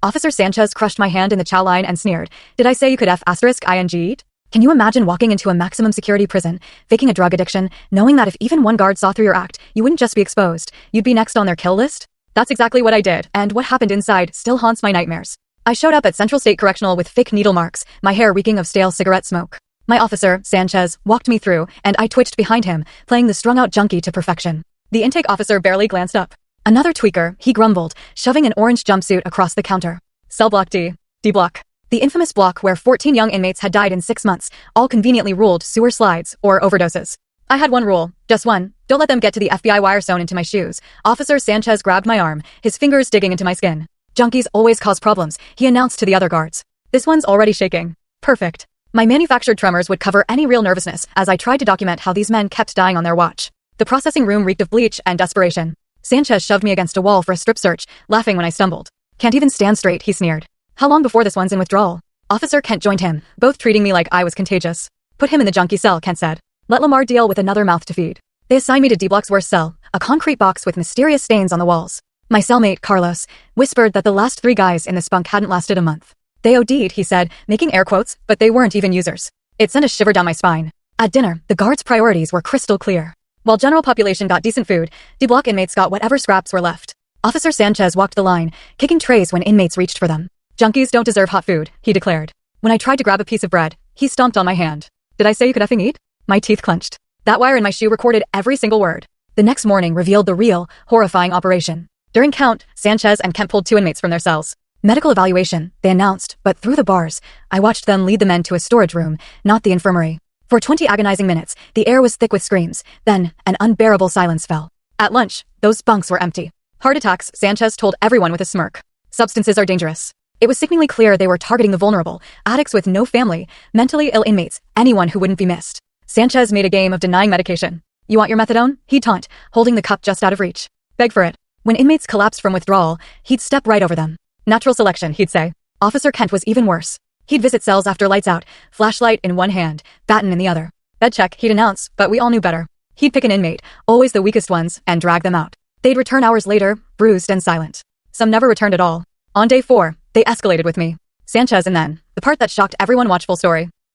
Officer Sanchez crushed my hand in the chow line and sneered. Did I say you could *ing eat? Can you imagine walking into a maximum security prison, faking a drug addiction, knowing that if even one guard saw through your act, you wouldn't just be exposed, you'd be next on their kill list? That's exactly what I did, and what happened inside still haunts my nightmares. I showed up at Central State Correctional with fake needle marks, my hair reeking of stale cigarette smoke. My officer, Sanchez, walked me through, and I twitched behind him, playing the strung-out junkie to perfection. The intake officer barely glanced up. Another tweaker, he grumbled, shoving an orange jumpsuit across the counter. Cell block D. D block. The infamous block where 14 young inmates had died in 6 months, all conveniently ruled sewer slides or overdoses. I had one rule, just one: don't let them get to the FBI wire sewn into my shoes. Officer Sanchez grabbed my arm, his fingers digging into my skin. Junkies always cause problems, he announced to the other guards. This one's already shaking. Perfect. My manufactured tremors would cover any real nervousness as I tried to document how these men kept dying on their watch. The processing room reeked of bleach and desperation. Sanchez shoved me against a wall for a strip search, laughing when I stumbled. Can't even stand straight, he sneered. How long before this one's in withdrawal? Officer Kent joined him, both treating me like I was contagious. Put him in the junkie cell, Kent said. Let Lamar deal with another mouth to feed. They assigned me to D Block's worst cell, a concrete box with mysterious stains on the walls. My cellmate, Carlos, whispered that the last 3 guys in the spunk hadn't lasted a month. They OD'd, he said, making air quotes, but they weren't even users. It sent a shiver down my spine. At dinner, the guards' priorities were crystal clear. While general population got decent food, D Block inmates got whatever scraps were left. Officer Sanchez walked the line, kicking trays when inmates reached for them. Junkies don't deserve hot food, he declared. When I tried to grab a piece of bread, he stomped on my hand. Did I say you could effing eat? My teeth clenched. That wire in my shoe recorded every single word. The next morning revealed the real, horrifying operation. During count, Sanchez and Kemp pulled 2 inmates from their cells. Medical evaluation, they announced, but through the bars, I watched them lead the men to a storage room, not the infirmary. For 20 agonizing minutes, the air was thick with screams. Then, an unbearable silence fell. At lunch, those bunks were empty. Heart attacks, Sanchez told everyone with a smirk. Substances are dangerous. It was sickeningly clear they were targeting the vulnerable, addicts with no family, mentally ill inmates, anyone who wouldn't be missed. Sanchez made a game of denying medication. You want your methadone? He'd taunt, holding the cup just out of reach. Beg for it. When inmates collapsed from withdrawal, he'd step right over them. Natural selection, he'd say. Officer Kent was even worse. He'd visit cells after lights out, flashlight in one hand, baton in the other. Bed check, he'd announce, but we all knew better. He'd pick an inmate, always the weakest ones, and drag them out. They'd return hours later, bruised and silent. Some never returned at all. On day 4, they escalated with me. Sanchez and then, the part that shocked everyone, watch full story.